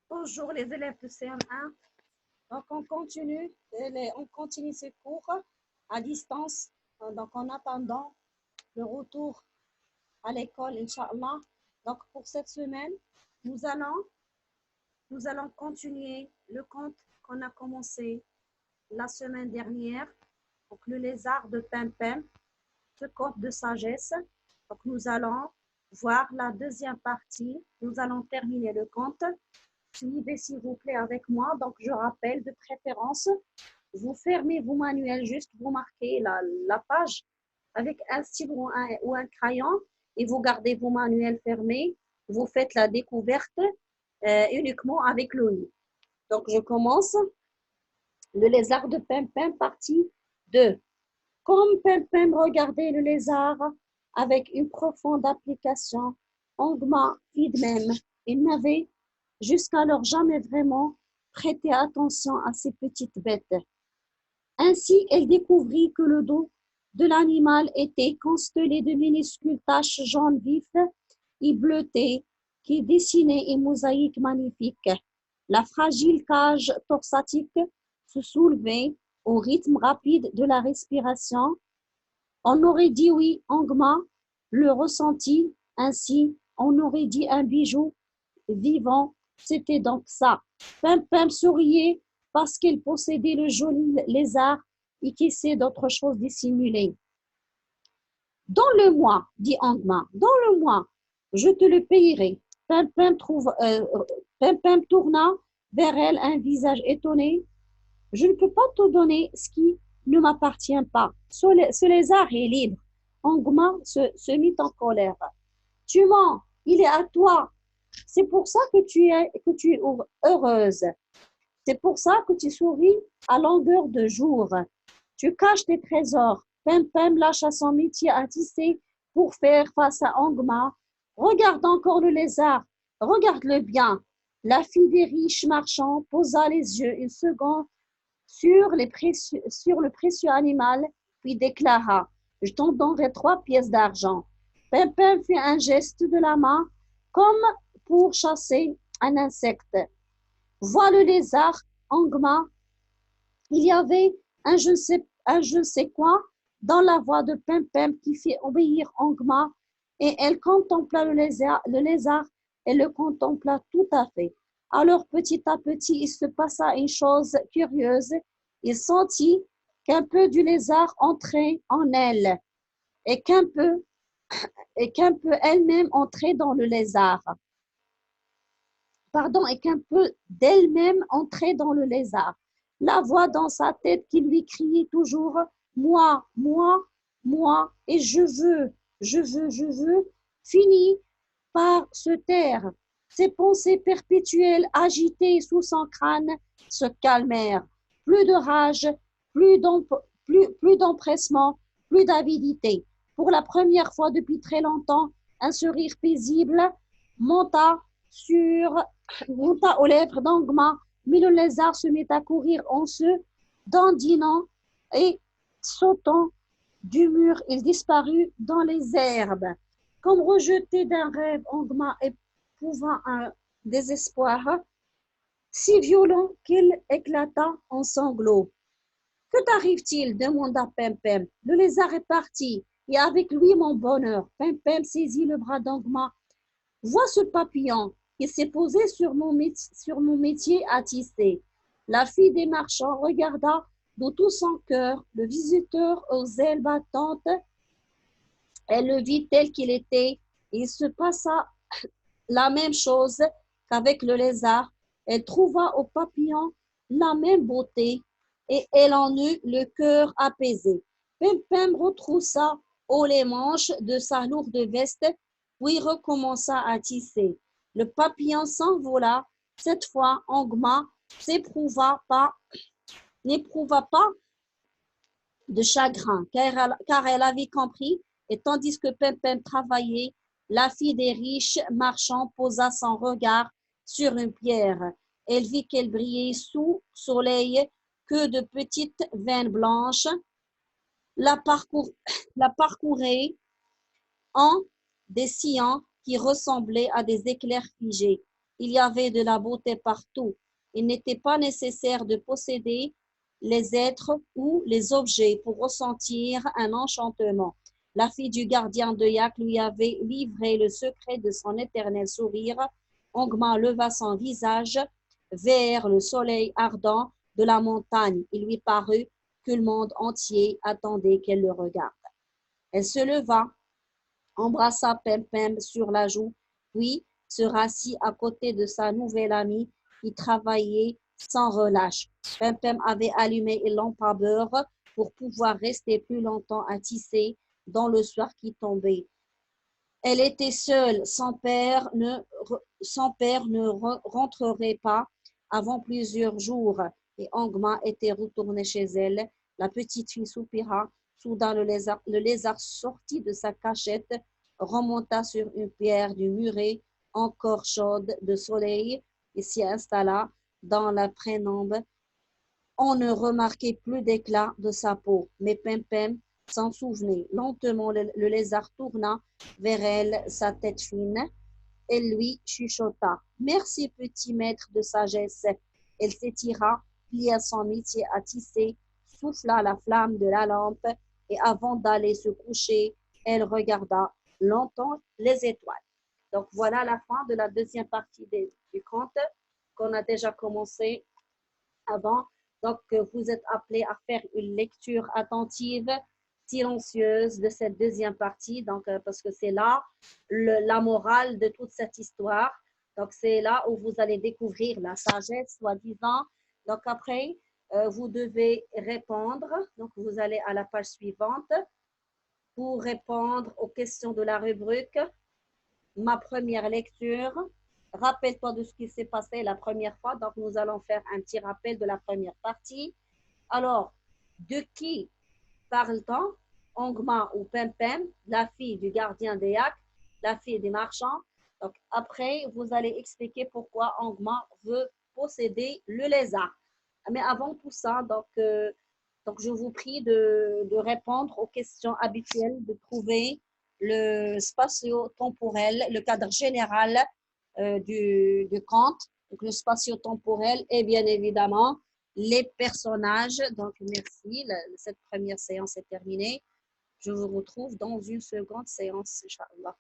Bonjour les élèves de CM1. Donc on continue ces cours à distance. Donc en attendant le retour à l'école, Inch'Allah. Donc pour cette semaine, nous allons continuer le conte qu'on a commencé la semaine dernière. Donc le lézard de Pimpin, ce conte de sagesse. Donc nous allons voir la deuxième partie. Nous allons terminer le conte. Suivez s'il vous plaît avec moi. Donc je rappelle de préférence, vous fermez vos manuels, juste vous marquez la page avec un stylo ou un crayon et vous gardez vos manuels fermés. Vous faites la découverte uniquement avec l'ONU. Donc je commence. Le lézard de Pimpin, partie 2. Comme Pimpin regardait le lézard avec une profonde application, Ongma fit de même. Il n'avait jusqu'alors jamais vraiment prêté attention à ces petites bêtes. Ainsi, elle découvrit que le dos de l'animal était constellé de minuscules taches jaunes vives et bleutées qui dessinaient une mosaïque magnifique. La fragile cage torsatique se soulevait au rythme rapide de la respiration. On aurait dit oui, Ongma le ressentit ainsi, on aurait dit un bijou vivant, c'était donc ça. Pimpin souriait parce qu'il possédait le joli lézard et qui sait d'autres choses dissimulées. Donne-le-moi, dit Ongma, donne-le-moi, je te le payerai. Pimpin tourna vers elle un visage étonné. Je ne peux pas te donner ce qui ne m'appartient pas. Ce lézard est libre. Ongma se mit en colère. Tu mens, il est à toi. C'est pour ça que tu es heureuse. C'est pour ça que tu souris à longueur de jour. Tu caches tes trésors. Pimpin lâcha son métier à tisser pour faire face à Ongma. Regarde encore le lézard. Regarde-le bien. La fille des riches marchands posa les yeux une seconde sur le précieux animal, puis déclara « Je t'en donnerai 3 pièces d'argent. » Pimpin fit un geste de la main comme pour chasser un insecte. Vois le lézard, Ongma. Il y avait un je ne sais quoi dans la voix de Pimpin qui fit obéir Ongma et elle contempla le lézard et le contempla tout à fait. Alors petit à petit, il se passa une chose curieuse. Il sentit qu'un peu du lézard entrait en elle et qu'un peu elle-même entrait dans le lézard. Et qu'un peu d'elle-même entrait dans le lézard. La voix dans sa tête qui lui criait toujours « Moi, moi, moi, et je veux », finit par se taire. Ses pensées perpétuelles agitées sous son crâne se calmèrent. Plus de rage, plus d'empressement, plus d'avidité. Pour la première fois depuis très longtemps, un sourire paisible monta aux lèvres d'Ongma, mais le lézard se mit à courir en se dandinant et sautant du mur. Il disparut dans les herbes. Comme rejeté d'un rêve, Ongma éprouva un désespoir si violent qu'il éclata en sanglots. Que t'arrive-t-il demanda Pimpin. Le lézard est parti, et avec lui mon bonheur. Pimpin saisit le bras d'Ongma. Vois ce papillon qui s'est posé sur mon métier à tisser. La fille des marchands regarda de tout son cœur le visiteur aux ailes battantes. Elle le vit tel qu'il était. Il se passa la même chose qu'avec le lézard. Elle trouva au papillon la même beauté et elle en eut le cœur apaisé. Pimpin retroussa haut les manches de sa lourde veste, puis recommença à tisser. Le papillon s'envola. Cette fois, Ongma n'éprouva pas de chagrin, car elle avait compris, et tandis que Pimpin travaillait, la fille des riches marchands posa son regard sur une pierre. Elle vit qu'elle brillait sous soleil, que de petites veines blanches la parcouraient en des sillons qui ressemblaient à des éclairs figés. Il y avait de la beauté partout. Il n'était pas nécessaire de posséder les êtres ou les objets pour ressentir un enchantement. La fille du gardien de Yak lui avait livré le secret de son éternel sourire. Ongma leva son visage vers le soleil ardent de la montagne. Il lui parut que le monde entier attendait qu'elle le regarde. Elle se leva, embrassa Pem-Pem sur la joue, puis se rassit à côté de sa nouvelle amie qui travaillait sans relâche. Pem-Pem avait allumé une lampe à beurre pour pouvoir rester plus longtemps à tisser dans le soir qui tombait. Elle était seule, son père ne rentrerait pas avant plusieurs jours et Ongma était retournée chez elle. La petite fille soupira. Soudain, le lézard sortit de sa cachette, remonta sur une pierre du muret encore chaude de soleil et s'y installa dans la pénombre. On ne remarquait plus d'éclat de sa peau, mais Pem-Pem s'en souvenait. Lentement, le lézard tourna vers elle sa tête fine. Elle lui chuchota. « Merci, petit maître de sagesse. » Elle s'étira, plia son métier à tisser, souffla la flamme de la lampe et avant d'aller se coucher, elle regarda longtemps les étoiles. Donc voilà la fin de la deuxième partie du conte qu'on a déjà commencé avant. Donc vous êtes appelés à faire une lecture attentive, silencieuse de cette deuxième partie, donc parce que c'est là la morale de toute cette histoire. Donc c'est là où vous allez découvrir la sagesse, soi-disant. Donc après, vous devez répondre. Donc vous allez à la page suivante pour répondre aux questions de la rubrique. Ma première lecture. Rappelle-toi de ce qui s'est passé la première fois. Donc, nous allons faire un petit rappel de la première partie. Alors, de qui parle-t-on? Ongma ou Pem-Pem, la fille du gardien des Yaks, la fille des marchands. Donc, après, vous allez expliquer pourquoi Ongma veut posséder le lézard. Mais avant tout ça, donc je vous prie de répondre aux questions habituelles, de trouver le spatio-temporel, le cadre général du conte, donc le spatio-temporel et bien évidemment les personnages. Donc merci, cette première séance est terminée. Je vous retrouve dans une seconde séance, Inch'Allah.